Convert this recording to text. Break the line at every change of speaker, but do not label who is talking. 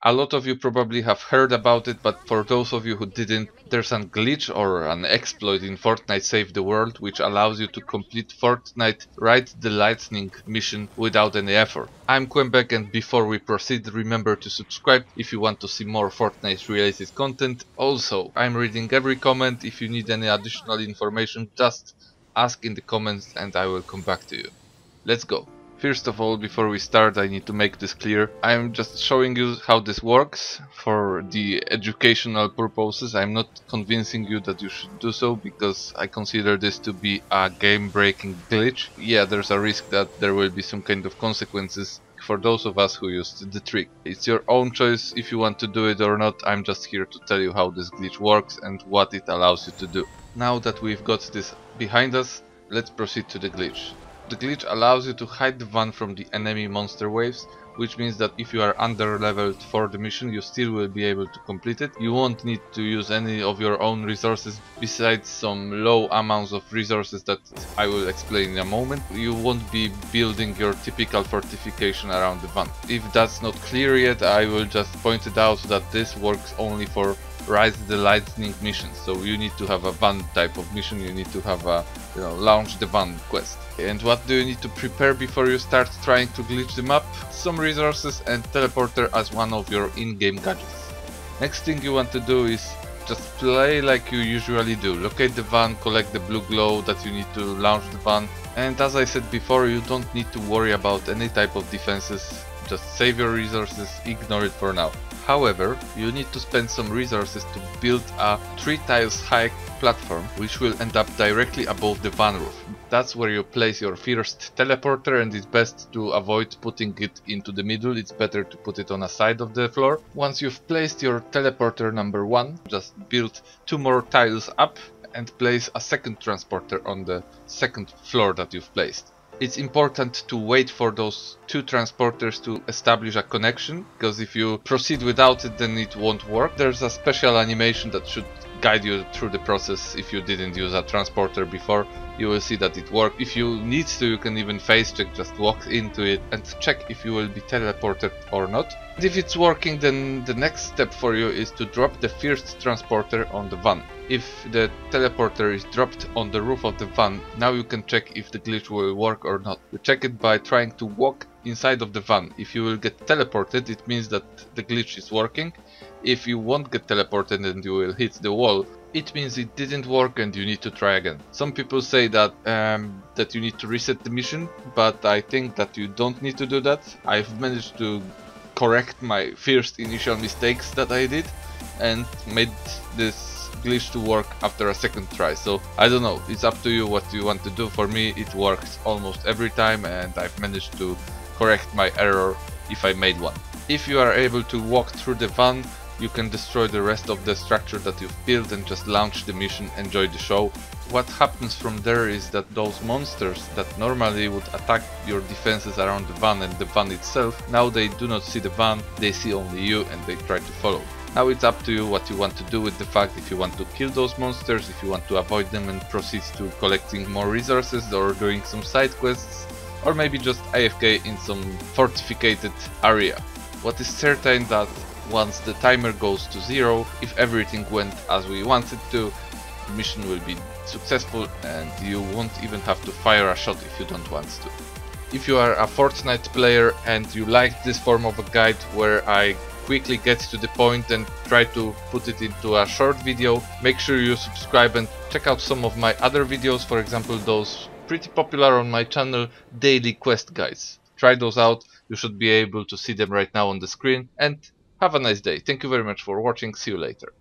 A lot of you probably have heard about it, but for those of you who didn't, there's a glitch or an exploit in Fortnite Save the World which allows you to complete Fortnite Ride the Lightning mission without any effort. I'm Qembek, and before we proceed, remember to subscribe if you want to see more Fortnite related content. Also, I'm reading every comment. If you need any additional information, just ask in the comments and I will come back to you. Let's go. First of all, before we start, I need to make this clear. I'm just showing you how this works for the educational purposes. I'm not convincing you that you should do so, because I consider this to be a game-breaking glitch. Yeah, there's a risk that there will be some kind of consequences for those of us who used the trick. It's your own choice if you want to do it or not. I'm just here to tell you how this glitch works and what it allows you to do. Now that we've got this behind us, let's proceed to the glitch. The glitch allows you to hide the van from the enemy monster waves, which means that if you are under leveled for the mission, you still will be able to complete it. You won't need to use any of your own resources besides some low amounts of resources that I will explain in a moment. You won't be building your typical fortification around the van. If that's not clear yet, I will just point it out that this works only for Ride the Lightning missions. So you need to have a van type of mission, you need to have a launch the van quest. And what do you need to prepare before you start trying to glitch the map? Some resources and teleporter as one of your in-game gadgets. Next thing you want to do is just play like you usually do. Locate the van, collect the blue glow that you need to launch the van. And as I said before, you don't need to worry about any type of defenses. Just save your resources, ignore it for now. However, you need to spend some resources to build a 3 tiles high platform which will end up directly above the van roof. That's where you place your first teleporter, and it's best to avoid putting it into the middle. It's better to put it on a side of the floor. Once you've placed your teleporter number 1, just build 2 more tiles up and place a second transporter on the second floor that you've placed. It's important to wait for those 2 transporters to establish a connection, because if you proceed without it, then it won't work. There's a special animation that should guide you through the process. If you didn't use a transporter before, you will see that it worked. If you need to, you can even face check, just walk into it and check if you will be teleported or not. And if it's working, then the next step for you is to drop the first transporter on the van. If the teleporter is dropped on the roof of the van, now you can check if the glitch will work or not. You check it by trying to walk inside of the van. If you will get teleported, it means that the glitch is working. If you won't get teleported and you will hit the wall, it means it didn't work and you need to try again. Some people say that that you need to reset the mission, but I think that you don't need to do that. I've managed to correct my first initial mistakes that I did and made this glitch to work after a second try. So I don't know, it's up to you what you want to do. For me it works almost every time, and I've managed to correct my error if I made one. If you are able to walk through the van, you can destroy the rest of the structure that you've built and just launch the mission, enjoy the show. What happens from there is that those monsters that normally would attack your defenses around the van and the van itself, now they do not see the van, they see only you and they try to follow. Now it's up to you what you want to do with the fact, if you want to kill those monsters, if you want to avoid them and proceed to collecting more resources or doing some side quests, or maybe just AFK in some fortified area. What is certain that once the timer goes to 0, if everything went as we wanted to, the mission will be successful and you won't even have to fire a shot if you don't want to. If you are a Fortnite player and you like this form of a guide where I quickly get to the point and try to put it into a short video, make sure you subscribe and check out some of my other videos, for example those pretty popular on my channel daily quest guides. Try those out, you should be able to see them right now on the screen, and have a nice day. Thank you very much for watching, see you later.